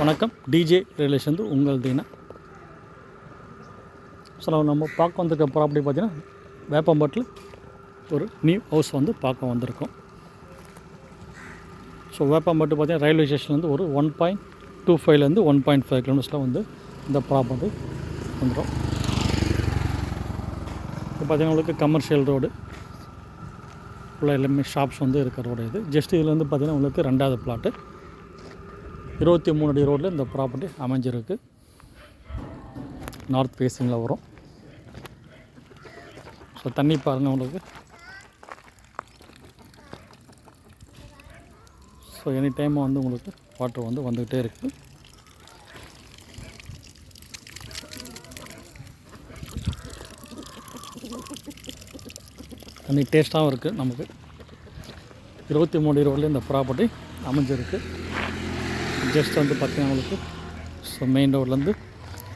வணக்கம். DJ relation உங்கள் Dheena. So நம்ம பார்க்க வந்திருக்க ப்ராப்பர்ட்டி பார்த்திங்கன்னா வேப்பம்பட்டில் ஒரு நியூ ஹவுஸ் வந்து பார்க்க வந்திருக்கோம். ஸோ வேப்பம்பட்டு பார்த்திங்கன்னா ரயில்வே ஸ்டேஷன்லேருந்து ஒரு 1.25 1.5 கிலோமீட்டர்ஸில் வந்து இந்த ப்ராப்பர்ட்டி வந்துடும். இப்போ பார்த்திங்கன்னா உங்களுக்கு கமர்ஷியல் ரோடு ஃபுல்லாக எல்லாமே ஷாப்ஸ் வந்து இருக்கிற ரோடு இது. ஜஸ்ட் இதில் வந்து பார்த்திங்கன்னா உங்களுக்கு 2வது பிளாட்டு 23 அடி ரோட்டில் இந்த ப்ராப்பர்ட்டி அமைஞ்சிருக்கு. நார்த் ஃபேஸிங்கில் வரும். ஸோ தண்ணி பாருங்கள் உங்களுக்கு. ஸோ எனி டைம் வந்து உங்களுக்கு வாட்டர் வந்து வந்துக்கிட்டே இருக்குது. தண்ணி டேஸ்ட்டாகவும் இருக்குது. நமக்கு 23 அடி ரோட்டில் இந்த ப்ராப்பர்ட்டி அமைஞ்சிருக்கு. ஜஸ்ட் வந்து பார்த்திங்கன்னா உங்களுக்கு ஸோ மெயின் ரோட்லேருந்து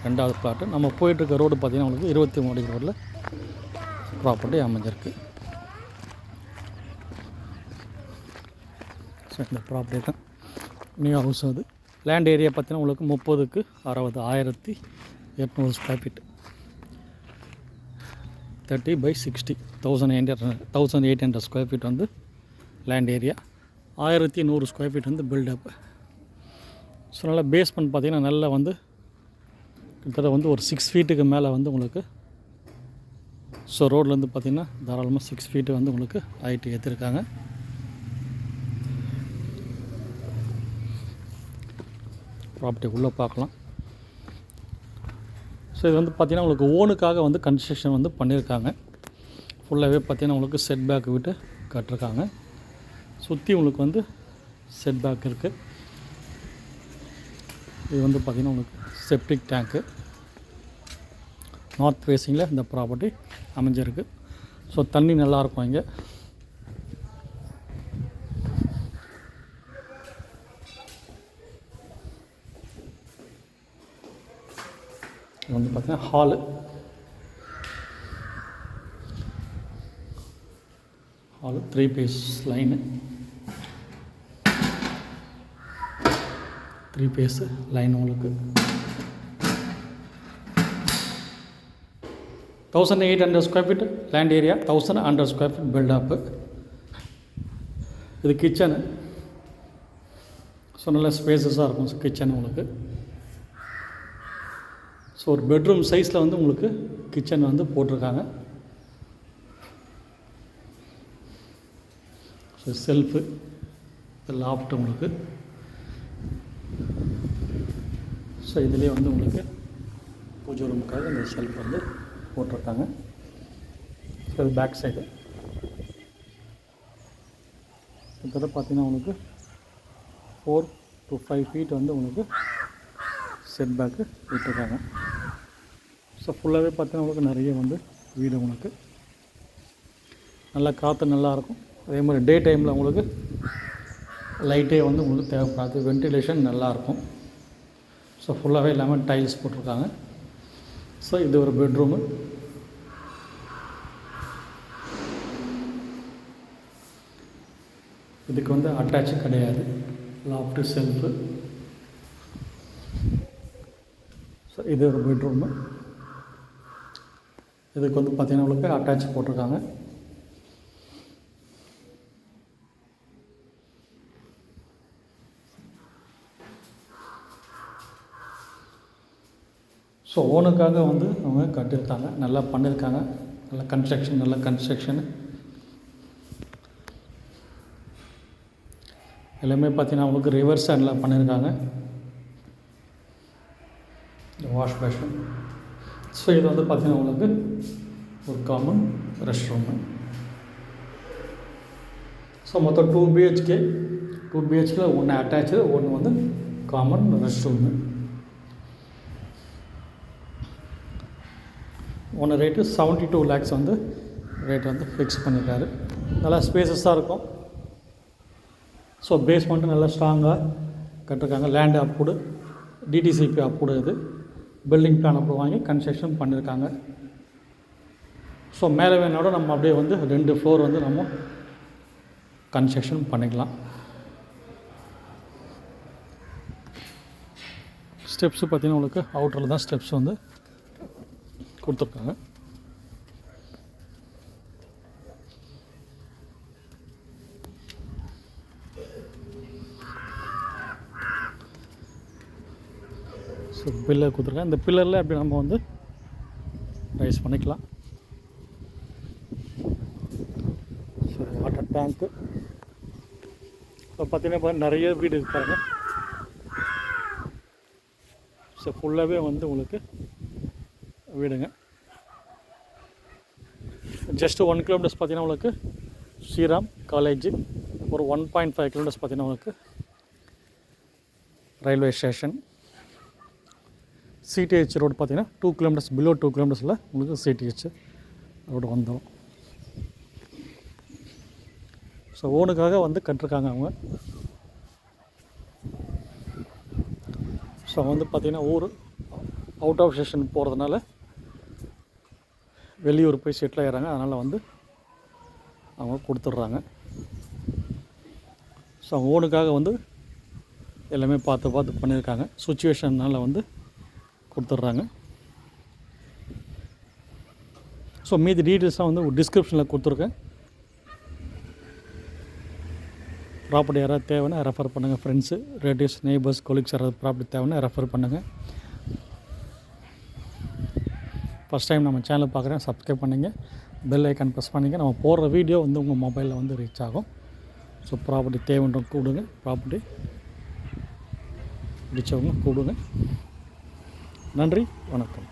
2வது பிளாட்டு நம்ம போயிட்டுருக்க ரோடு பார்த்திங்கன்னா உங்களுக்கு 23 அடி ரோட்டில் ப்ராப்பர்ட்டி அமைஞ்சிருக்கு. ஸோ இந்த ப்ராப்பர்ட்டி தான் நியூ ஹவுஸ். அது லேண்ட் ஏரியா பார்த்திங்கன்னா உங்களுக்கு 30க்கு 60 1800 ஸ்கொயர் ஃபீட் 30/60 1800 ஸ்கொயர் ஃபீட் வந்து லேண்ட் ஏரியா. 1100 ஸ்கொயர் ஃபீட் வந்து பில்டப். ஸோ நல்லா பேஸ்மெண்ட் பார்த்திங்கன்னா நல்லா வந்து கிட்டத்தட்ட வந்து ஒரு 6 ஃபீட்டுக்கு மேலே வந்து உங்களுக்கு ஸோ ரோட்லேருந்து பார்த்திங்கன்னா தாராளமாக 6 ஃபீட்டு வந்து உங்களுக்கு ஹைட்டு ஏற்றிருக்காங்க. ப்ராப்பர்ட்டி உள்ளே பார்க்கலாம். ஸோ இது வந்து பார்த்திங்கன்னா உங்களுக்கு ஓனுக்காக வந்து கன்ஸ்ட்ரக்ஷன் வந்து பண்ணியிருக்காங்க. ஃபுல்லாகவே பார்த்திங்கன்னா உங்களுக்கு செட் பேக் விட்டு கட்டிருக்காங்க. சுற்றி உங்களுக்கு வந்து செட் பேக் இருக்குது. இது வந்து பார்த்திங்கன்னா உங்களுக்கு செப்டிக் டேங்க்கு நார்த் ஃபேஸிங்கில் இந்த ப்ராப்பர்ட்டி அமைஞ்சிருக்கு. ஸோ தண்ணி நல்லாயிருக்கும் இங்கே. இது வந்து பார்த்திங்கன்னா hall. Hall 3 phase line 3 phase line உங்களுக்கு 1800 square feet land area 1100 square feet built up. இது கிச்சனு. ஸோ நல்ல ஸ்பேசஸாக இருக்கும் கிச்சன் உங்களுக்கு. ஸோ ஒரு பெட்ரூம் சைஸில் வந்து உங்களுக்கு கிச்சன் வந்து போட்டிருக்காங்க. ஸோ செல்ஃபு லாஃப்ட் உங்களுக்கு. ஸோ இதுலேயே வந்து உங்களுக்கு பூஜை ரூமுக்காக இந்த ஷெல்ஃப் வந்து போட்டிருக்காங்க. ஸோ இது பேக் சைடு கிட்டத்தட்ட பார்த்திங்கன்னா உங்களுக்கு 4 to 5 ஃபீட் வந்து உங்களுக்கு செட் பேக்கு விட்டுருக்காங்க. ஸோ ஃபுல்லாகவே பார்த்திங்கன்னா உங்களுக்கு நிறைய வந்து வீடு உங்களுக்கு நல்லா காற்று நல்லாயிருக்கும். அதே மாதிரி டே டைமில் உங்களுக்கு லைட்டே வந்து உங்களுக்கு தேவைப்படாது. வென்டிலேஷன் நல்லாயிருக்கும். ஸோ ஃபுல்லாகவே எல்லாமே டைல்ஸ் போட்டிருக்காங்க. ஸோ இது ஒரு பெட்ரூமு. இதுக்கு வந்து அட்டாச்சு கிடையாது. Loft shelf. ஸோ இது ஒரு பெட்ரூமு. இதுக்கு வந்து பார்த்திங்கன்னா உங்களுக்கு அட்டாச் போட்டிருக்காங்க. ஸோ ஓனுக்காக வந்து அவங்க கட்டியிருக்காங்க. நல்லா பண்ணியிருக்காங்க. நல்ல கன்ஸ்ட்ரக்ஷனு எல்லாமே பார்த்திங்கன்னா உங்களுக்கு ரிவர்ஸ் ஹேண்டில் பண்ணியிருக்காங்க. Wash basin. ஸோ இது வந்து பார்த்திங்கன்னா உங்களுக்கு ஒரு காமன் ரெஸ்ட் ரூமு. ஸோ மொத்தம் 2 பிஹெச்கே 1 அட்டாச்சு 1 வந்து காமன் ரெஸ்ட் ரூமு. ஒன்று ரேட்டு 72 lakhs வந்து ரேட் வந்து ஃபிக்ஸ் பண்ணியிருக்காரு. நல்லா ஸ்பேசஸாக இருக்கும். ஸோ பேஸ்மெண்ட்டு நல்லா ஸ்ட்ராங்காக கட்டிருக்காங்க. Land approved DTCP approved. இது பில்டிங் பிளான் அப்ரூவ் வாங்கி கன்ஸ்ட்ரக்ஷன் பண்ணியிருக்காங்க. ஸோ மேலே வேணோட நம்ம அப்படியே வந்து 2 ஃப்ளோர் வந்து நம்ம கன்ஸ்ட்ரக்ஷன் பண்ணிக்கலாம். ஸ்டெப்ஸு பார்த்திங்கன்னா உங்களுக்கு அவுட்டரில் தான் ஸ்டெப்ஸ் வந்து கொடுத்துருக்காங்க. ஸோ பில்லர் கொடுத்துருக்காங்க. இந்த பில்லரில் அப்படி நம்ம வந்து ரைஸ் பண்ணிக்கலாம். ஸோ வாட்டர் டேங்க்கு இப்போ பார்த்திங்கன்னா நிறைய வீடு இருக்காங்க. ஸோ ஃபுல்லாகவே வந்து உங்களுக்கு வீடுங்க. ஜஸ்ட்டு 1 கிலோமீட்டர்ஸ் பார்த்திங்கன்னா உங்களுக்கு ஸ்ரீராம் காலேஜு, ஒரு 1.5 கிலோமீட்டர்ஸ் பார்த்திங்கன்னா உங்களுக்கு ரயில்வே ஸ்டேஷன். சிடிஹெச் ரோடு பார்த்திங்கன்னா 2 கிலோமீட்டர்ஸ், பிலோ 2 கிலோமீட்டர்ஸில் உங்களுக்கு சிடிஹெச் ரோடு வந்துடும். ஸோ ஓனுக்காக வந்து கட்டிருக்காங்க அவங்க. ஸோ வந்து பார்த்திங்கன்னா ஊர் அவுட் ஆஃப் ஸ்டேஷன் போகிறதுனால வெளியூர் போய் செட்டில் ஆகிறாங்க. அதனால் வந்து அவங்க கொடுத்துட்றாங்க. ஸோ அவங்க ஓனுக்காக வந்து எல்லாமே பார்த்து பார்த்து பண்ணியிருக்காங்க. சுச்சுவேஷன்னால் வந்து கொடுத்துட்றாங்க. ஸோ மீதி டீட்டெயில்ஸ்லாம் வந்து டிஸ்கிரிப்ஷனில் கொடுத்துருக்கேன். ப்ராப்பர்ட்டி யாராவது தேவைன்னா ரெஃபர் பண்ணுங்கள். ஃப்ரெண்ட்ஸு, ரிலேட்டிவ்ஸ், நெய்பர்ஸ், கொலீக்ஸ் யாராவது ப்ராப்பர்ட்டி தேவைன்னா ரெஃபர் பண்ணுங்கள். ஃபஸ்ட் டைம் நம்ம சேனல் பார்க்குறேன், சப்ஸ்கிரைப் பண்ணிங்க, பெல் ஐக்கான் ப்ரெஸ் பண்ணிங்க. நம்ம போடுற வீடியோ வந்து உங்கள் மொபைலில் வந்து ரீச் ஆகும். ஸோ ப்ராப்பர்ட்டி தேவைன்ற கூடுங்க, ப்ராப்பர்ட்டி பிடிச்சவங்க கூடுங்க. நன்றி, வணக்கம்.